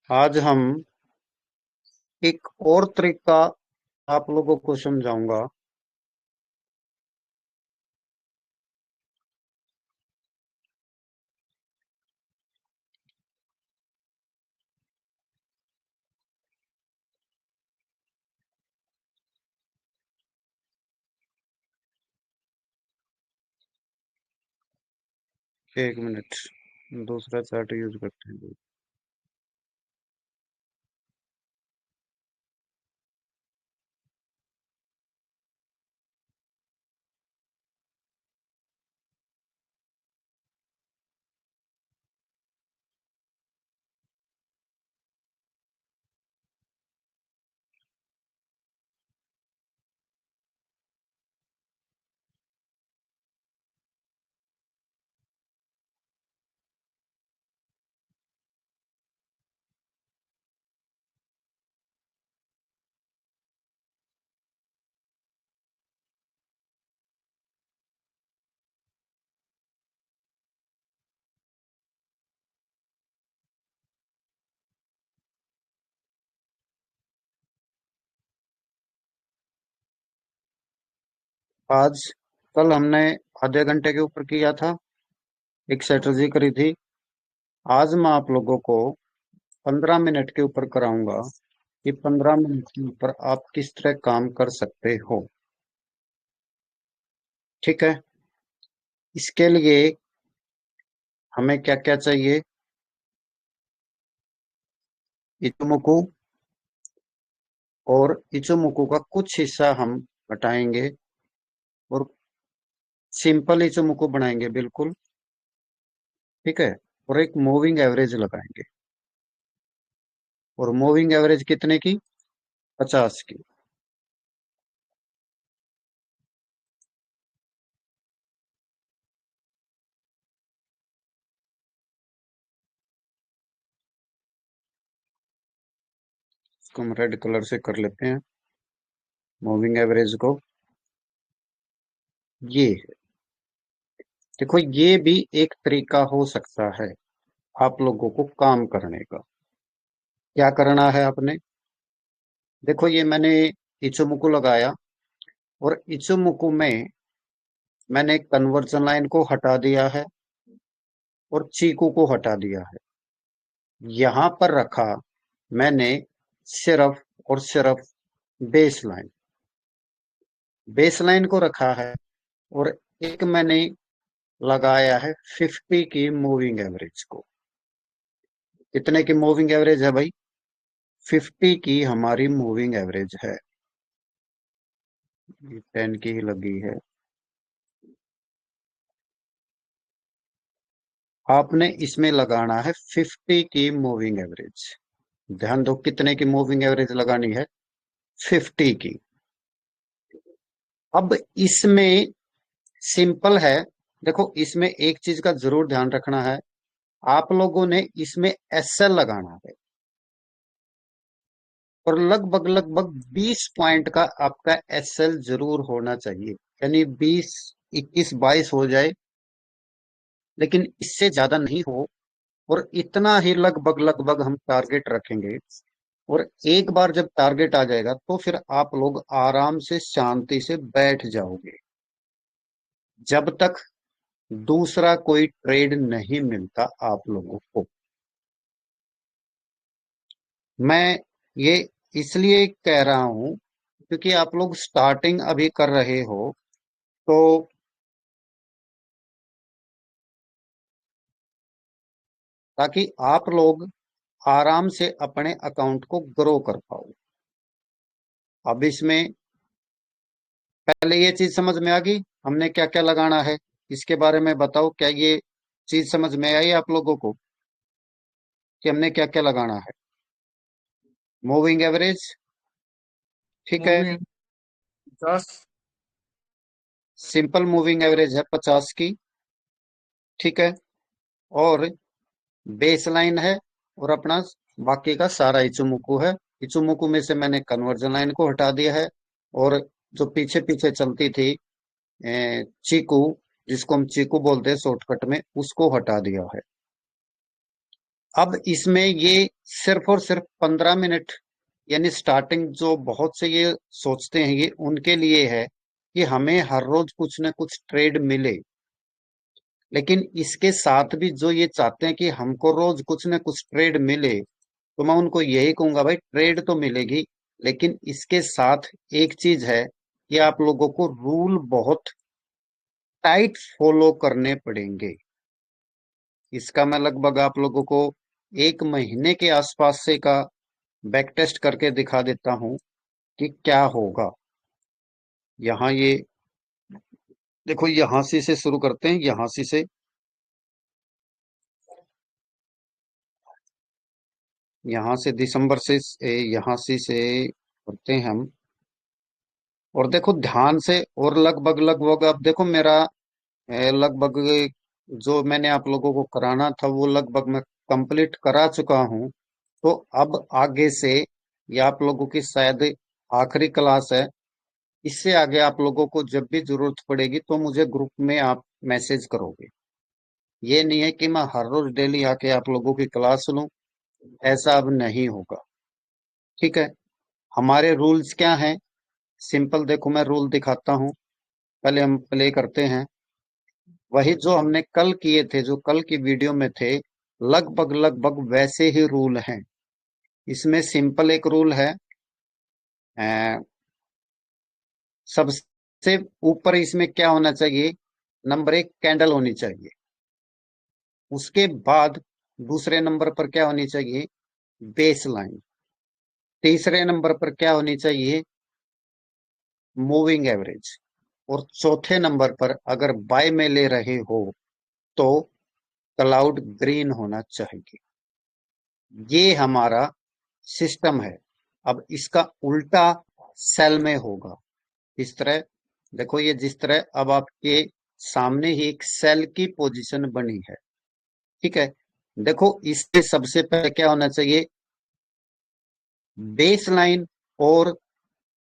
आज हम एक और तरीका आप लोगों को समझाऊंगा। एक मिनट, दूसरा चार्ट यूज करते हैं। आज कल हमने आधे घंटे के ऊपर किया था, एक स्ट्रेटजी करी थी। आज मैं आप लोगों को 15 मिनट के ऊपर कराऊंगा कि 15 मिनट के ऊपर आप किस तरह काम कर सकते हो। ठीक है। इसके लिए हमें क्या क्या चाहिए? इचुमुकु, और इचुमुकु का कुछ हिस्सा हम हटाएंगे और सिंपल इचुमुकु बनाएंगे बिल्कुल। ठीक है। और एक मूविंग एवरेज लगाएंगे, और मूविंग एवरेज कितने की? 50 की। इसको हम रेड कलर से कर लेते हैं, मूविंग एवरेज को। ये है। देखो, ये भी एक तरीका हो सकता है आप लोगों को काम करने का। क्या करना है आपने? देखो, ये मैंने इचुमुकु लगाया, और इचुमुकु में मैंने कन्वर्जन लाइन को हटा दिया है और चीकू को हटा दिया है। यहां पर रखा मैंने सिर्फ और सिर्फ बेस लाइन। बेस लाइन को रखा है, और एक मैंने लगाया है 50 की मूविंग एवरेज को। कितने की मूविंग एवरेज है भाई? 50 की हमारी मूविंग एवरेज है। 10 की ही लगी है। आपने इसमें लगाना है 50 की मूविंग एवरेज। ध्यान दो, कितने की मूविंग एवरेज लगानी है? 50 की। अब इसमें सिंपल है। देखो, इसमें एक चीज का जरूर ध्यान रखना है, आप लोगों ने इसमें एसएल लगाना है, और लगभग लगभग 20 पॉइंट का आपका एसएल जरूर होना चाहिए। यानी 20, 21, 22 हो जाए, लेकिन इससे ज्यादा नहीं हो। और इतना ही लगभग लगभग हम टारगेट रखेंगे। और एक बार जब टारगेट आ जाएगा तो फिर आप लोग आराम से शांति से बैठ जाओगे, जब तक दूसरा कोई ट्रेड नहीं मिलता आप लोगों को। मैं ये इसलिए कह रहा हूं क्योंकि आप लोग स्टार्टिंग अभी कर रहे हो, तो ताकि आप लोग आराम से अपने अकाउंट को ग्रो कर पाओ। अब इसमें पहले ये चीज समझ में आ गई हमने क्या क्या लगाना है? इसके बारे में बताओ, क्या ये चीज समझ में आई आप लोगों को कि हमने क्या क्या लगाना है? मूविंग एवरेज, ठीक है। मूवी 50। सिंपल मूविंग एवरेज है 50 की, ठीक है। और बेस लाइन है, और अपना बाकी का सारा इचुमुकु है। इचुमुकु में से मैंने कन्वर्जन लाइन को हटा दिया है, और जो पीछे पीछे चलती थी चीकू, जिसको हम चीकू बोलते हैं शॉर्टकट में, उसको हटा दिया है। अब इसमें ये सिर्फ और सिर्फ 15 मिनट, यानी स्टार्टिंग जो बहुत से ये सोचते हैं, ये उनके लिए है कि हमें हर रोज कुछ ना कुछ ट्रेड मिले। लेकिन इसके साथ भी जो ये चाहते हैं कि हमको रोज कुछ ना कुछ ट्रेड मिले, तो मैं उनको यही कहूंगा, भाई ट्रेड तो मिलेगी, लेकिन इसके साथ एक चीज है कि आप लोगों को रूल बहुत टाइट फॉलो करने पड़ेंगे। इसका मैं लगभग आप लोगों को 1 महीने के आसपास से का बैक टेस्ट करके दिखा देता हूं कि क्या होगा। यहाँ ये देखो, यहाँ से शुरू करते हैं, यहाँ से दिसंबर से यहाँ से करते हैं हम। और देखो ध्यान से, और लगभग लगभग अब देखो मेरा लगभग जो मैंने आप लोगों को कराना था वो लगभग मैं कंप्लीट करा चुका हूँ। तो अब आगे से ये आप लोगों की शायद आखिरी क्लास है। इससे आगे आप लोगों को जब भी जरूरत पड़ेगी तो मुझे ग्रुप में आप मैसेज करोगे। ये नहीं है कि मैं हर रोज डेली आके आप लोगों की क्लास लूं, ऐसा अब नहीं होगा। ठीक है। हमारे रूल्स क्या हैं? सिंपल देखो, मैं रूल दिखाता हूँ। पहले हम प्ले करते हैं। वही जो हमने कल किए थे, जो कल की वीडियो में थे, लगभग लगभग वैसे ही रूल हैं। इसमें सिंपल एक रूल है, अ, सबसे ऊपर इसमें क्या होना चाहिए? नंबर 1 कैंडल होनी चाहिए। उसके बाद दूसरे नंबर पर क्या होनी चाहिए? Base line. तीसरे नंबर पर क्या होनी चाहिए? Moving average. और चौथे नंबर पर अगर बाय में ले रहे हो तो क्लाउड ग्रीन होना चाहिए। ये हमारा सिस्टम है। अब इसका उल्टा सेल में होगा। इस तरह देखो, ये जिस तरह अब आपके सामने ही एक सेल की पोजीशन बनी है। ठीक है। देखो इससे सबसे पहले क्या होना चाहिए? बेस लाइन और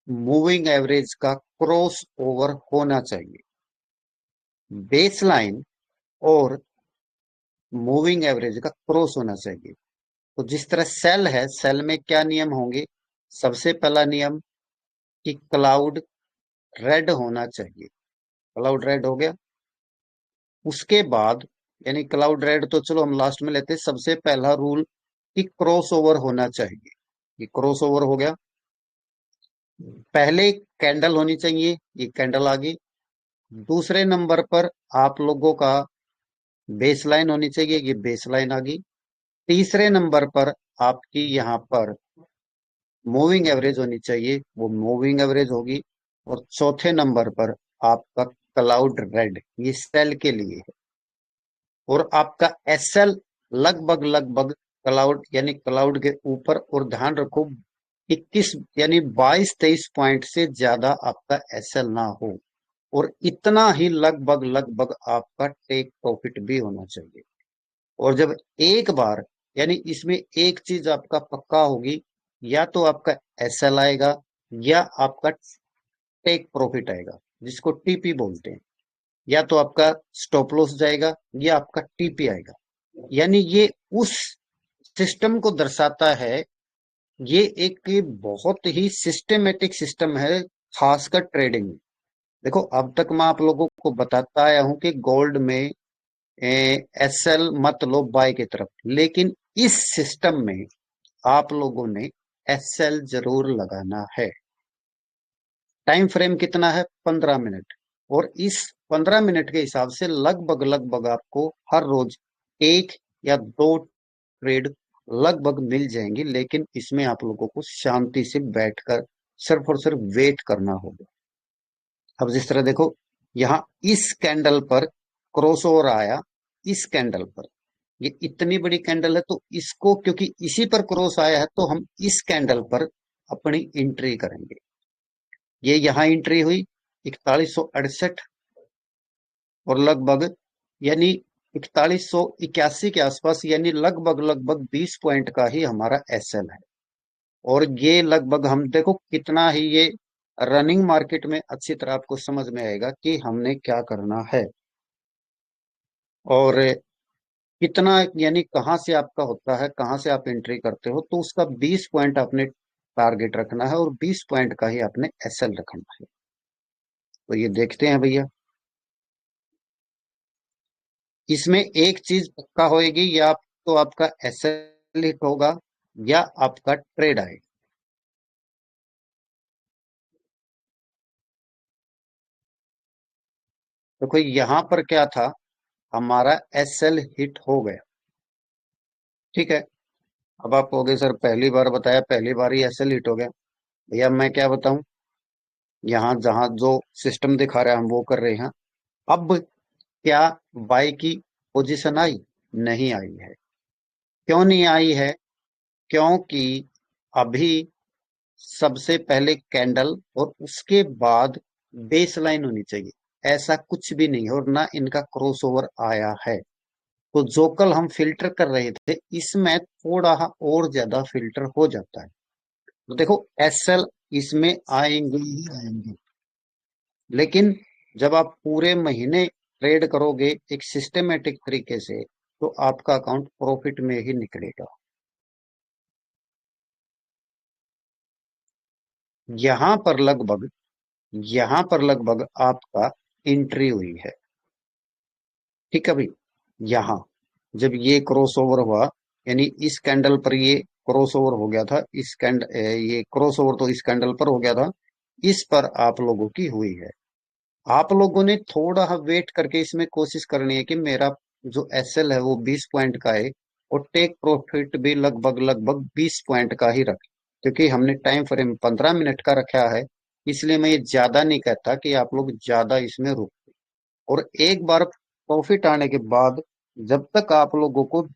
मूविंग एवरेज का क्रॉस ओवर होना चाहिए। बेस लाइन और मूविंग एवरेज का क्रॉस होना चाहिए। तो जिस तरह सेल है, सेल में क्या नियम होंगे? सबसे पहला नियम कि क्लाउड रेड होना चाहिए। क्लाउड रेड हो गया। उसके बाद, यानी क्लाउड रेड तो चलो हम लास्ट में लेते हैं, सबसे पहला रूल कि क्रॉस ओवर होना चाहिए। ये क्रॉस ओवर हो गया। पहले कैंडल होनी चाहिए, ये कैंडल आ गई। दूसरे नंबर पर आप लोगों का बेस लाइन होनी चाहिए, ये बेस लाइन आ गई। तीसरे नंबर पर आपकी यहाँ पर मूविंग एवरेज होनी चाहिए, वो मूविंग एवरेज होगी। और चौथे नंबर पर आपका क्लाउड रेड, ये सेल के लिए है। और आपका एसएल लगभग लगभग क्लाउड, यानी क्लाउड के ऊपर। और ध्यान रखो 21 यानी 22-23 पॉइंट से ज्यादा आपका एसएल ना हो। और इतना ही लगभग लगभग आपका टेक प्रॉफिट भी होना चाहिए। और जब एक बार, यानी इसमें एक चीज आपका पक्का होगी, या तो आपका एसएल आएगा या आपका टेक प्रॉफिट आएगा, जिसको टीपी बोलते हैं। या तो आपका स्टॉप लॉस जाएगा या आपका टीपी आएगा। यानी ये उस सिस्टम को दर्शाता है। ये एक बहुत ही सिस्टमेटिक सिस्टम है, खासकर ट्रेडिंग में। देखो अब तक मैं आप लोगों को बताता आया हूं कि गोल्ड में एसएल मत लो बाय की तरफ, लेकिन इस सिस्टम में आप लोगों ने एसएल जरूर लगाना है। टाइम फ्रेम कितना है? 15 मिनट। और इस 15 मिनट के हिसाब से लगभग लगभग आपको हर रोज एक या दो ट्रेड लगभग मिल जाएंगी। लेकिन इसमें आप लोगों को शांति से बैठकर सिर्फ और सिर्फ वेट करना होगा। अब जिस तरह देखो, यहाँ इस कैंडल पर क्रॉस ओवर आया। इस कैंडल पर, ये इतनी बड़ी कैंडल है, तो इसको क्योंकि इसी पर क्रॉस आया है तो हम इस कैंडल पर अपनी एंट्री करेंगे। ये यहाँ एंट्री हुई 4168, और लगभग यानी 4181 के आसपास, यानी लगभग लगभग 20 पॉइंट का ही हमारा एसएल है। और ये लगभग हम देखो कितना ही ये रनिंग मार्केट में अच्छी तरह आपको समझ में आएगा कि हमने क्या करना है। और कितना, यानी कहाँ से आपका होता है, कहाँ से आप एंट्री करते हो, तो उसका 20 पॉइंट आपने टारगेट रखना है और 20 पॉइंट का ही आपने एसएल रखना है। तो ये देखते हैं भैया, इसमें एक चीज पक्का होएगी, या तो आपका एसएल हिट होगा या आपका ट्रेड आएगा। देखो यहां पर क्या था, हमारा एसएल हिट हो गया, ठीक है। अब आप कहोगे सर पहली बार बताया, पहली बार ही एसएल हिट हो गया। भैया मैं क्या बताऊं, यहाँ जहां जो सिस्टम दिखा रहा है हम वो कर रहे हैं। अब क्या बाई की पोजीशन आई? नहीं आई है। क्यों नहीं आई है? क्योंकि अभी सबसे पहले कैंडल और उसके बाद बेस लाइन होनी चाहिए, ऐसा कुछ भी नहीं है और ना इनका क्रॉसओवर आया है। तो जो कल हम फिल्टर कर रहे थे, इसमें थोड़ा और ज्यादा फिल्टर हो जाता है। तो देखो एसएल इसमें आएंगे ही आएंगे, लेकिन जब आप पूरे महीने ट्रेड करोगे एक सिस्टमेटिक तरीके से, तो आपका अकाउंट प्रॉफिट में ही निकलेगा। यहां पर लगभग यहां पर लगभग आपका एंट्री हुई है, ठीक है भाई। यहां जब ये क्रॉस ओवर हुआ, यानी इस कैंडल पर ये क्रॉस ओवर हो गया था, ये क्रॉस ओवर तो इस कैंडल पर हो गया था, इस पर आप लोगों की हुई है। आप लोगों ने थोड़ा वेट करके इसमें कोशिश करनी है कि मेरा जो एसएल है वो 20 पॉइंट का है, और टेक प्रॉफिट भी लगभग लगभग 20 पॉइंट का ही रखें। क्योंकि हमने टाइम फ्रेम 15 मिनट का रखा है, इसलिए मैं ये ज्यादा नहीं कहता कि आप लोग ज्यादा इसमें रुक। और एक बार प्रॉफिट आने के बाद, जब तक आप लोगों को,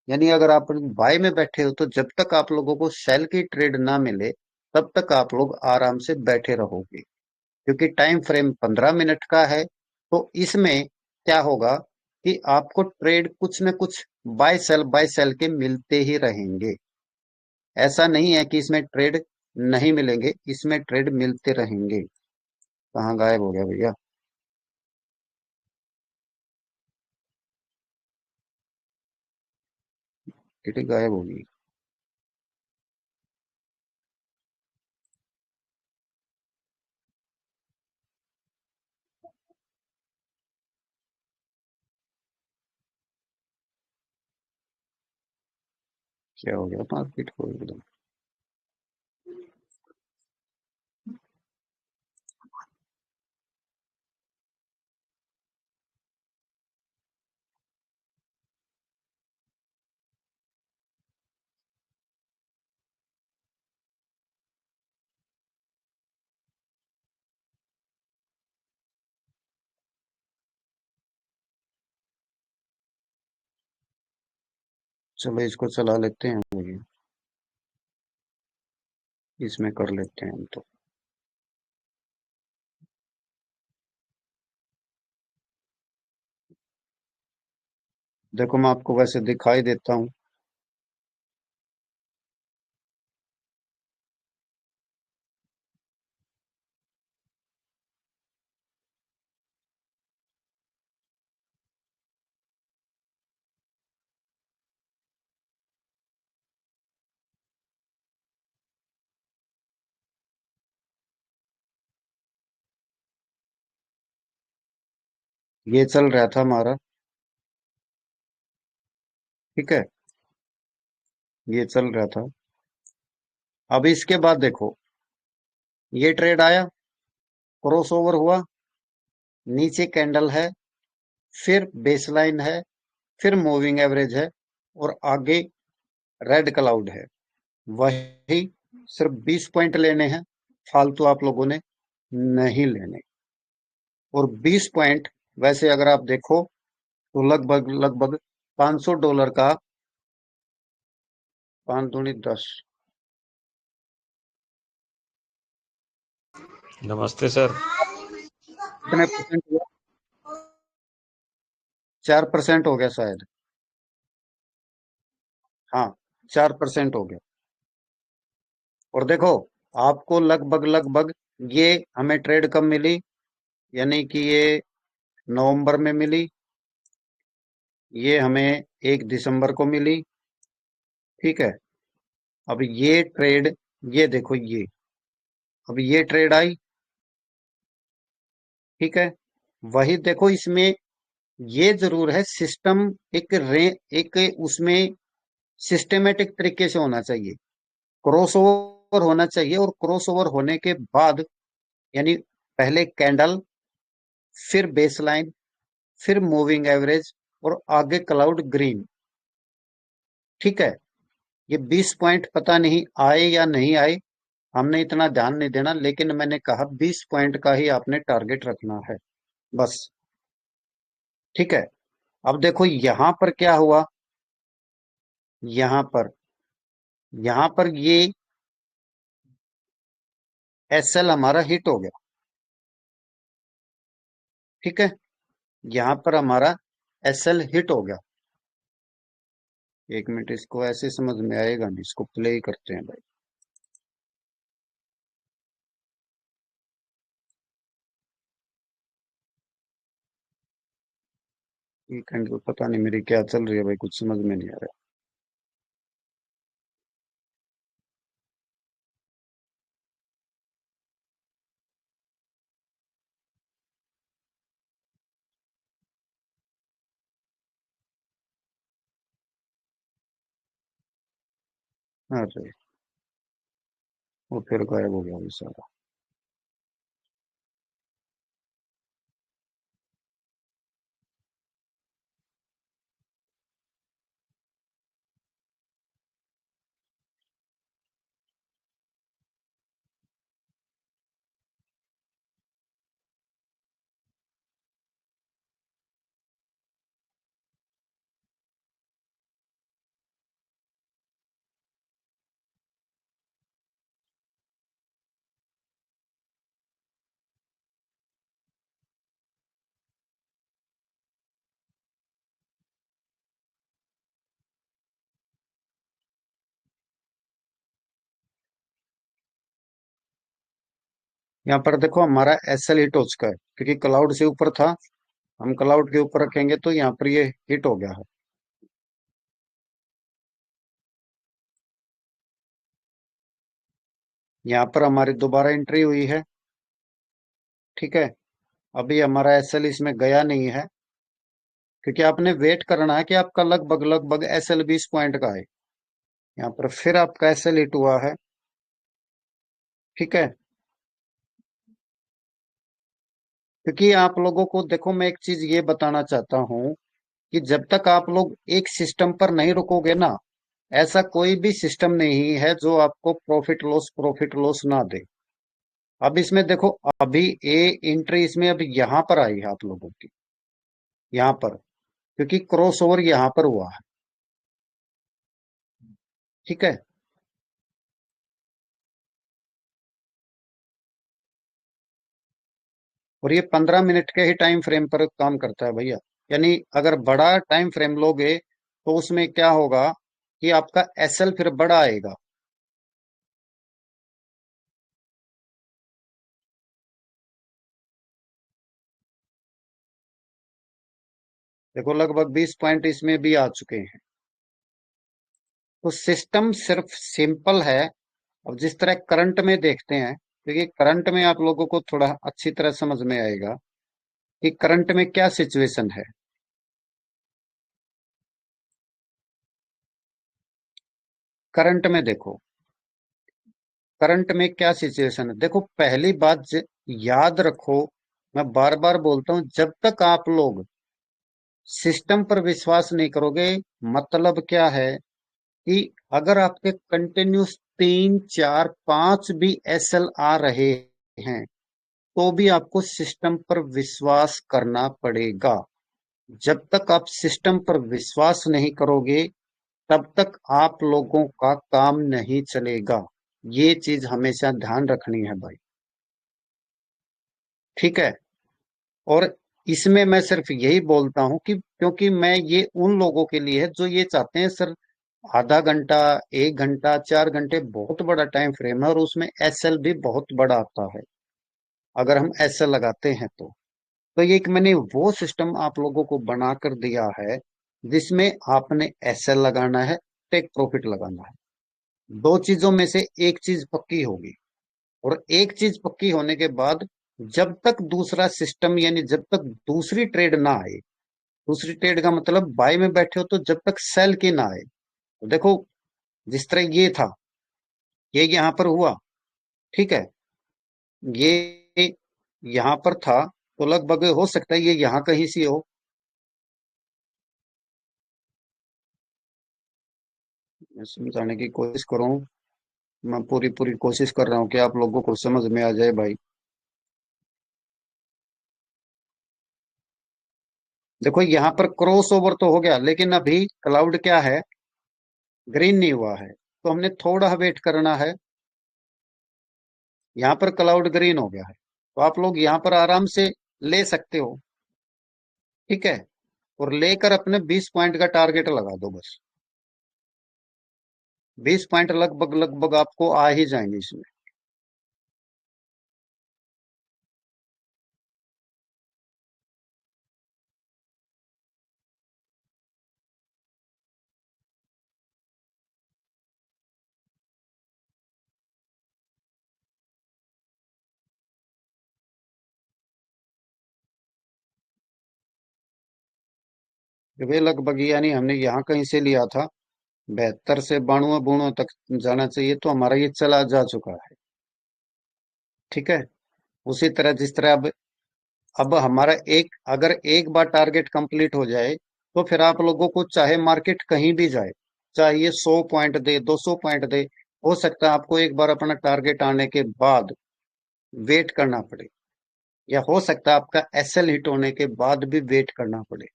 यानी अगर आप बाय में बैठे हो तो जब तक आप लोगों को सेल की ट्रेड ना मिले, तब तक आप लोग आराम से बैठे रहोगे। क्योंकि टाइम फ्रेम 15 मिनट का है, तो इसमें क्या होगा कि आपको ट्रेड कुछ न कुछ बाय सेल के मिलते ही रहेंगे। ऐसा नहीं है कि इसमें ट्रेड नहीं मिलेंगे, इसमें ट्रेड मिलते रहेंगे। कहाँ गायब हो गया भैया? किटी गायब होगी। क्या हो गया मार्केट को एकदम? चलो इसको चला लेते हैं भैया, इसमें कर लेते हैं हम तो। देखो मैं आपको वैसे दिखाई देता हूँ। ये चल रहा था हमारा, ठीक है, ये चल रहा था। अब इसके बाद देखो, ये ट्रेड आया, क्रॉस ओवर हुआ, नीचे कैंडल है, फिर बेसलाइन है, फिर मूविंग एवरेज है, और आगे रेड क्लाउड है। वही सिर्फ 20 पॉइंट लेने हैं, फालतू आप लोगों ने नहीं लेने। और 20 पॉइंट वैसे अगर आप देखो तो लगभग लगभग $500 का, 5 दूनी 10, नमस्ते सर। कितने परसेंट हुआ? 4% हो गया शायद। हाँ, 4% हो गया। और देखो, आपको लगभग लगभग ये हमें ट्रेड कब मिली, यानी कि ये नवंबर में मिली, ये हमें 1 दिसंबर को मिली। ठीक है। अब ये ट्रेड, ये देखो ये, अब ये ट्रेड आई। ठीक है। वही देखो इसमें ये जरूर है, सिस्टम एक उसमें सिस्टेमेटिक तरीके से होना चाहिए, क्रॉसओवर होना चाहिए। और क्रॉसओवर होने के बाद, यानी पहले कैंडल, फिर बेसलाइन, फिर मूविंग एवरेज, और आगे क्लाउड ग्रीन। ठीक है। ये 20 पॉइंट पता नहीं आए या नहीं आए, हमने इतना ध्यान नहीं देना, लेकिन मैंने कहा 20 पॉइंट का ही आपने टारगेट रखना है, बस। ठीक है। अब देखो यहां पर क्या हुआ। यहां पर यहां पर ये एसएल हमारा हिट हो गया। ठीक है। यहां पर हमारा एसएल हिट हो गया। 1 मिनट, इसको ऐसे समझ में आएगा नहीं, इसको प्ले ही करते हैं भाई। ये कैंडल पता नहीं मेरी क्या चल रही है भाई, कुछ समझ में नहीं आ रहा है। अरे, वो फिर गायब हो गया ये सारा। यहाँ पर देखो हमारा एसएल हिट हो चुका है, क्योंकि क्लाउड से ऊपर था। हम क्लाउड के ऊपर रखेंगे तो यहाँ पर ये हिट हो गया है। यहाँ पर हमारी दोबारा एंट्री हुई है। ठीक है। अभी हमारा एसएल इसमें गया नहीं है, क्योंकि आपने वेट करना है कि आपका लगभग लगभग एसएल 20 पॉइंट का है। यहाँ पर फिर आपका एसएल हिट हुआ है। ठीक है। क्योंकि आप लोगों को देखो, मैं एक चीज ये बताना चाहता हूँ कि जब तक आप लोग एक सिस्टम पर नहीं रुकोगे ना, ऐसा कोई भी सिस्टम नहीं है जो आपको प्रॉफिट लॉस ना दे। अब इसमें देखो, अभी ए एंट्री इसमें अभी यहाँ पर आई है आप लोगों की, यहाँ पर, क्योंकि क्रॉस ओवर यहाँ पर हुआ है। ठीक है। और ये 15 मिनट के ही टाइम फ्रेम पर काम करता है भैया। यानी अगर बड़ा टाइम फ्रेम लोगे तो उसमें क्या होगा कि आपका एसएल फिर बड़ा आएगा। देखो लगभग 20 पॉइंट इसमें भी आ चुके हैं। तो सिस्टम सिर्फ सिंपल है। अब जिस तरह करंट में देखते हैं, क्योंकि करंट में आप लोगों को थोड़ा अच्छी तरह समझ में आएगा कि करंट में क्या सिचुएशन है। करंट में देखो, करंट में क्या सिचुएशन है। देखो पहली बात याद रखो, मैं बार बार बोलता हूं, जब तक आप लोग सिस्टम पर विश्वास नहीं करोगे, मतलब क्या है कि अगर आपके कंटिन्यूस 3 4 5 भी एसएल आ रहे हैं, तो भी आपको सिस्टम पर विश्वास करना पड़ेगा। जब तक आप सिस्टम पर विश्वास नहीं करोगे, तब तक आप लोगों का काम नहीं चलेगा। ये चीज हमेशा ध्यान रखनी है भाई। ठीक है। और इसमें मैं सिर्फ यही बोलता हूं कि क्योंकि मैं ये उन लोगों के लिए है जो ये चाहते हैं सर, आधा घंटा, 1 घंटा, 4 घंटे बहुत बड़ा टाइम फ्रेम है, और उसमें एसएल भी बहुत बड़ा आता है अगर हम एसएल लगाते हैं तो। तो ये एक मैंने वो सिस्टम आप लोगों को बना कर दिया है जिसमें आपने एसएल लगाना है, टेक प्रॉफिट लगाना है। दो चीजों में से एक चीज पक्की होगी, और एक चीज पक्की होने के बाद जब तक दूसरा सिस्टम यानी जब तक दूसरी ट्रेड ना आए, दूसरी ट्रेड का मतलब बाय में बैठे हो तो जब तक सेल की ना आए, तो देखो जिस तरह ये था, ये यहां पर हुआ, ठीक है, ये यहां पर था, तो लगभग हो सकता है ये यहां कहीं से हो। मैं समझाने की कोशिश कर रहा हूँ, मैं पूरी पूरी कोशिश कर रहा हूँ कि आप लोगों को समझ में आ जाए भाई। देखो यहाँ पर क्रॉस ओवर तो हो गया, लेकिन अभी क्लाउड क्या है, ग्रीन नहीं हुआ है, तो हमने थोड़ा वेट करना है। यहाँ पर क्लाउड ग्रीन हो गया है, तो आप लोग यहाँ पर आराम से ले सकते हो, ठीक है, और लेकर अपने 20 पॉइंट का टारगेट लगा दो बस। 20 पॉइंट लगभग लगभग आपको आ ही जाएंगे इसमें। वे लगभग यानी हमने यहाँ कहीं से लिया था, 72 से 92 तक जाना चाहिए, तो हमारा ये चला जा चुका है, ठीक है। उसी तरह जिस तरह अब हमारा एक अगर एक बार टारगेट कंप्लीट हो जाए, तो फिर आप लोगों को चाहे मार्केट कहीं भी जाए, चाहे ये 100 पॉइंट दे, 200 पॉइंट दे, हो सकता है आपको एक बार अपना टारगेट आने के बाद वेट करना पड़े, या हो सकता है आपका एसएल हिट होने के बाद भी वेट करना पड़े।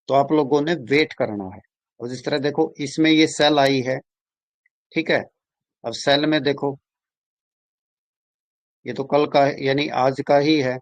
तो आप लोगों ने वेट करना है। और जिस तरह देखो इसमें ये सेल आई है, ठीक है, अब सेल में देखो, ये तो कल का है यानी आज का ही है।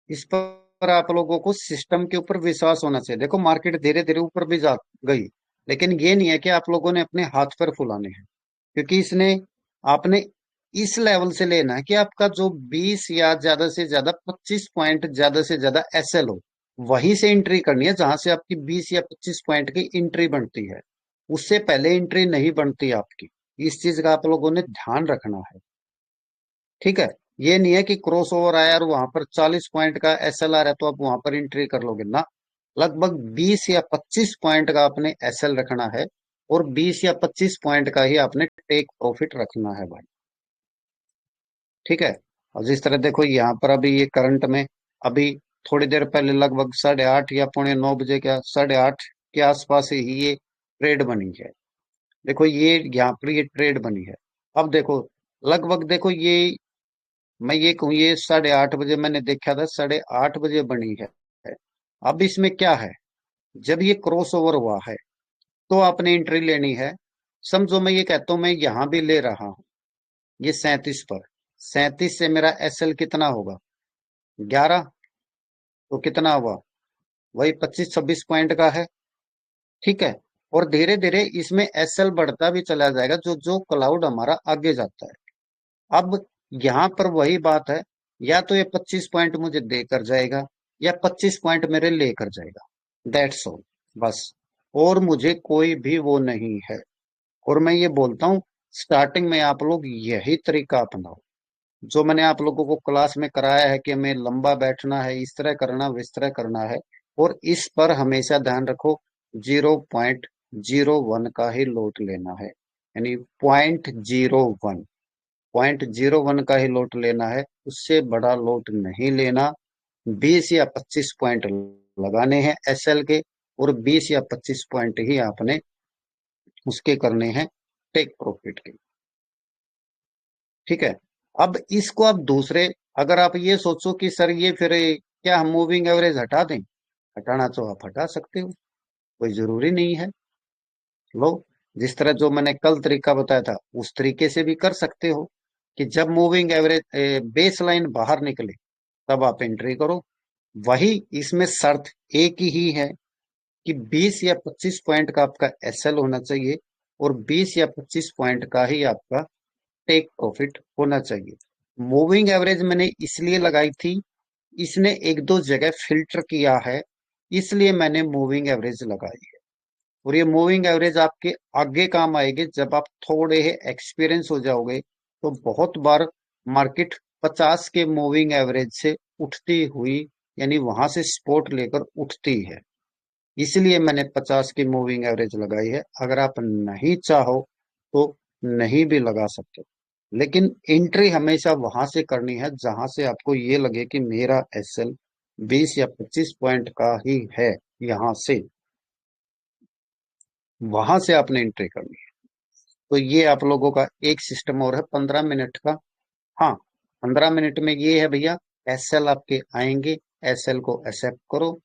इस पर आप लोगों को सिस्टम के ऊपर विश्वास होना चाहिए। देखो मार्केट धीरे धीरे ऊपर भी जा गई, लेकिन ये नहीं है कि आप लोगों ने अपने हाथ पर फुलाने हैं, क्योंकि इसने आपने इस लेवल से लेना है कि आपका जो 20 या ज्यादा से ज्यादा 25 पॉइंट ज्यादा से ज्यादा एसएल हो, वहीं से एंट्री करनी है जहां से आपकी 20 या 25 पॉइंट की एंट्री बनती है। उससे पहले एंट्री नहीं बनती आपकी। इस चीज का आप लोगों ने ध्यान रखना है, ठीक है। ये नहीं है कि क्रॉस ओवर आया और वहां पर 40 पॉइंट का एसएल आ रहा है तो आप वहां पर एंट्री कर लोगे ना। लगभग 20 या 25 पॉइंट का आपने एसएल रखना है, और 20 या 25 पॉइंट का ही आपने टेक प्रॉफिट रखना है भाई, ठीक है। और जिस तरह देखो यहाँ पर अभी ये करंट में, अभी थोड़ी देर पहले लगभग 8:30 या 8:45 क्या 8:30 के आसपास ही ये ट्रेड बनी है। देखो ये यहाँ पर ये ट्रेड बनी है। अब देखो लगभग देखो ये, मैं ये कहूँ ये 8:30 मैंने देखा था, 8:30 बनी है। अब इसमें क्या है, जब ये क्रॉस ओवर हुआ है तो आपने एंट्री लेनी है। समझो मैं ये कहता हूँ मैं यहां भी ले रहा हूँ, ये 37 पर, 37 से मेरा एसएल कितना होगा, 11, तो कितना हुआ, वही 25-26 पॉइंट का है, ठीक है। और धीरे धीरे इसमें एसएल बढ़ता भी चला जाएगा जो जो क्लाउड हमारा आगे जाता है। अब यहाँ पर वही बात है, या तो ये 25 पॉइंट मुझे देकर जाएगा, या 25 पॉइंट मेरे लेकर जाएगा, दैट्स ऑल, बस। और मुझे कोई भी वो नहीं है। और मैं ये बोलता हूँ स्टार्टिंग में आप लोग यही तरीका अपनाओ, जो मैंने आप लोगों को क्लास में कराया है कि हमें लंबा बैठना है, इस तरह करना इस तरह करना है। और इस पर हमेशा ध्यान रखो, 0.01 का ही लॉट लेना है, यानी 0.01, 0.01 का ही लॉट लेना है, उससे बड़ा लॉट नहीं लेना। 20 या 25 पॉइंट लगाने हैं एसएल के, और 20 या 25 पॉइंट ही आपने उसके करने हैं टेक प्रॉफिट के, ठीक है। अब इसको आप दूसरे, अगर आप ये सोचो कि सर ये फिर क्या हम मूविंग एवरेज हटा दें, हटाना तो आप हटा सकते हो, कोई जरूरी नहीं है। लो, जिस तरह जो मैंने कल तरीका बताया था उस तरीके से भी कर सकते हो, कि जब मूविंग एवरेज बेस लाइन बाहर निकले तब आप एंट्री करो। वही इसमें शर्त एक ही है कि 20 या 25 पॉइंट का आपका एसएल होना चाहिए और 20 या 25 पॉइंट का ही आपका टेक प्रॉफिट होना चाहिए। मूविंग एवरेज मैंने इसलिए लगाई थी, इसने एक दो जगह फिल्टर किया है, इसलिए मैंने मूविंग एवरेज लगाई है। और ये मूविंग एवरेज आपके आगे काम आएगी जब आप थोड़े एक्सपीरियंस हो जाओगे। तो बहुत बार मार्केट 50 के मूविंग एवरेज से उठती हुई, यानी वहां से सपोर्ट लेकर उठती है, इसलिए मैंने 50 की मूविंग एवरेज लगाई है। अगर आप नहीं चाहो तो नहीं भी लगा सकते, लेकिन एंट्री हमेशा वहां से करनी है जहां से आपको ये लगे कि मेरा एसएल 20 या 25 पॉइंट का ही है, यहां से वहां से आपने एंट्री करनी है। तो ये आप लोगों का एक सिस्टम और है 15 मिनट का। हाँ, 15 मिनट में ये है भैया, एसएल आपके आएंगे, एसएल को एक्सेप्ट करो।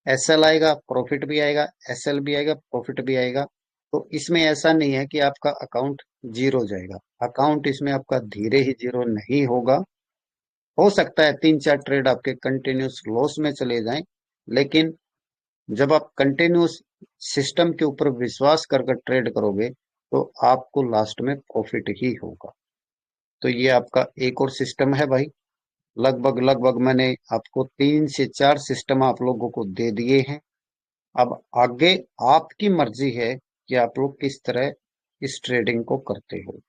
एसएल आएगा, प्रॉफिट भी आएगा, एसएल भी आएगा, प्रॉफिट भी आएगा। तो इसमें ऐसा नहीं है कि आपका अकाउंट जीरो जाएगा। अकाउंट इसमें आपका धीरे ही जीरो नहीं होगा। हो सकता है 3 4 ट्रेड आपके कंटिन्यूस लॉस में चले जाएं, लेकिन जब आप कंटिन्यूस सिस्टम के ऊपर विश्वास कर ट्रेड करोगे तो आपको लास्ट में प्रॉफिट ही होगा। तो ये आपका एक और सिस्टम है भाई। लगभग लगभग मैंने आपको 3 से 4 सिस्टम आप लोगों को दे दिए हैं। अब आगे आपकी मर्जी है कि आप लोग किस तरह इस ट्रेडिंग को करते हो।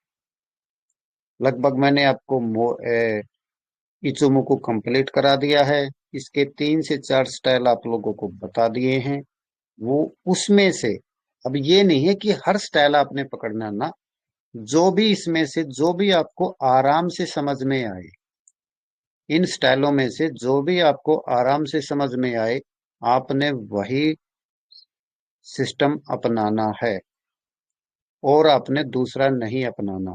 लगभग मैंने आपको इचुमो को कंप्लीट करा दिया है। इसके 3 से 4 स्टाइल आप लोगों को बता दिए हैं। वो उसमें से, अब ये नहीं है कि हर स्टाइल आपने पकड़ना ना, जो भी इसमें से जो भी आपको आराम से समझ में आए, इन स्टाइलों में से जो भी आपको आराम से समझ में आए, आपने वही सिस्टम अपनाना है और आपने दूसरा नहीं अपनाना।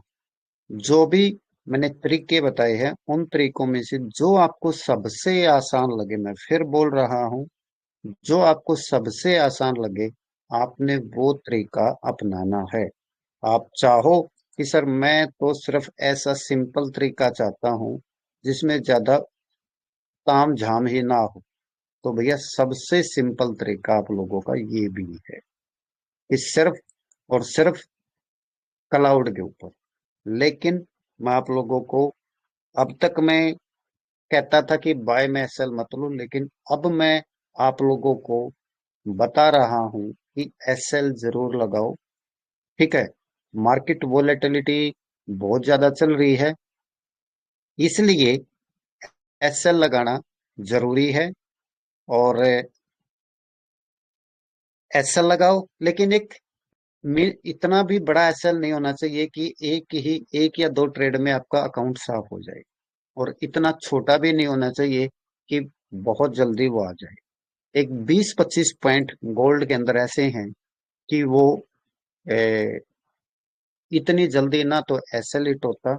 जो भी मैंने तरीके बताए हैं, उन तरीकों में से जो आपको सबसे आसान लगे, मैं फिर बोल रहा हूं, जो आपको सबसे आसान लगे आपने वो तरीका अपनाना है। आप चाहो कि सर मैं तो सिर्फ ऐसा सिंपल तरीका चाहता हूं जिसमें ज्यादा ताम झाम ही ना हो, तो भैया सबसे सिंपल तरीका आप लोगों का ये भी है कि सिर्फ और सिर्फ क्लाउड के ऊपर। लेकिन मैं आप लोगों को, अब तक मैं कहता था कि बाय में सेल मत लो, लेकिन अब मैं आप लोगों को बता रहा हूं कि एसएल जरूर लगाओ। ठीक है, मार्केट वोलेटिलिटी बहुत ज्यादा चल रही है, इसलिए एसएल लगाना जरूरी है। और एसएल लगाओ, लेकिन इतना भी बड़ा एसएल नहीं होना चाहिए कि एक या दो ट्रेड में आपका अकाउंट साफ हो जाए, और इतना छोटा भी नहीं होना चाहिए कि बहुत जल्दी वो आ जाए। एक 20 25 पॉइंट गोल्ड के अंदर ऐसे हैं कि वो ए, इतनी जल्दी ना तो एसएल हिट होता,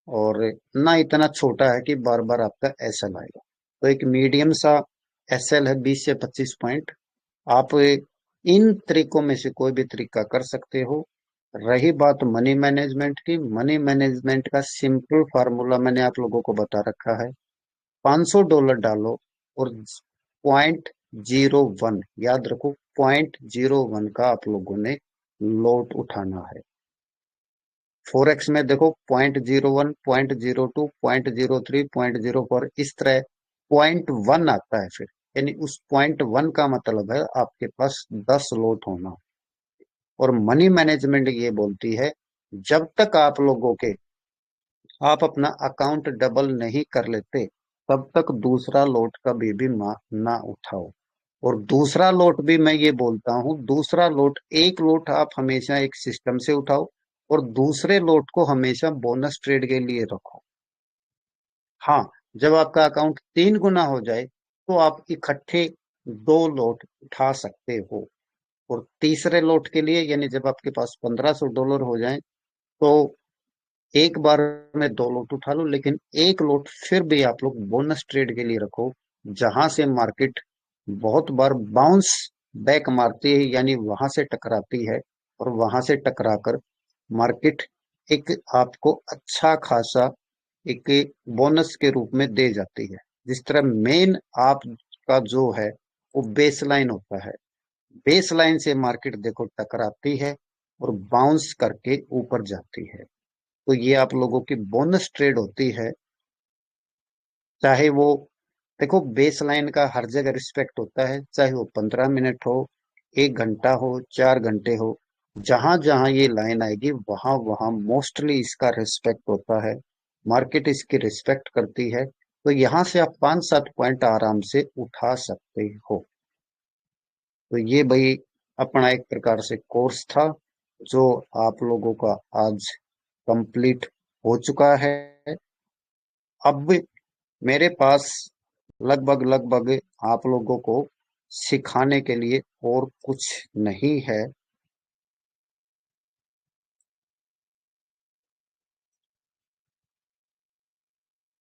और ना इतना छोटा है कि बार बार आपका एसएल आएगा। तो एक मीडियम सा एसएल है 20 से 25 पॉइंट। आप इन तरीकों में से कोई भी तरीका कर सकते हो। रही बात मनी मैनेजमेंट की, मनी मैनेजमेंट का सिंपल फार्मूला मैंने आप लोगों को बता रखा है। $500 डालो और 0.01, याद रखो 0.01 का आप लोगों ने लॉट उठाना है। फोरेक्स में देखो 0.01, 0.02, 0.03, 0.04, इस तरह 0.1 आता है फिर, यानी उस 0.1 का मतलब है आपके पास 10 लॉट होना। और मनी मैनेजमेंट ये बोलती है, जब तक आप लोगों के आप अपना अकाउंट डबल नहीं कर लेते, तब तक दूसरा लॉट कभी भी ना उठाओ। और दूसरा लॉट भी मैं ये बोलता हूँ, दूसरा लॉट, एक लॉट आप हमेशा एक सिस्टम से उठाओ और दूसरे लॉट को हमेशा बोनस ट्रेड के लिए रखो। हाँ, जब आपका अकाउंट 3 गुना हो जाए तो आप इकट्ठे 2 लॉट उठा सकते हो। और तीसरे लॉट के लिए, यानी जब आपके पास $1500 हो जाए, तो एक बार में 2 लॉट उठा लो, लेकिन एक लॉट फिर भी आप लोग बोनस ट्रेड के लिए रखो, जहां से मार्केट बहुत बार बाउंस बैक मारती है, यानी वहां से टकराती है, और वहां से टकराकर मार्केट एक आपको अच्छा खासा एक बोनस के रूप में दे जाती है। जिस तरह मेन आपका जो है वो बेसलाइन होता है, बेस लाइन से मार्केट देखो टकराती है और बाउंस करके ऊपर जाती है। तो ये आप लोगों की बोनस ट्रेड होती है। चाहे वो देखो बेस लाइन का हर जगह रिस्पेक्ट होता है, चाहे वो 15 मिनट हो, 1 घंटा हो, 4 घंटे हो। जहां जहां ये लाइन आएगी वहां वहां मोस्टली इसका रिस्पेक्ट होता है। मार्केट इसकी रिस्पेक्ट करती है, तो यहां से आप 5-7 पॉइंट आराम से उठा सकते हो। तो ये भाई अपना एक प्रकार से कोर्स था जो आप लोगों का आज कंप्लीट हो चुका है। अब मेरे पास लगभग लगभग आप लोगों को सिखाने के लिए और कुछ नहीं है।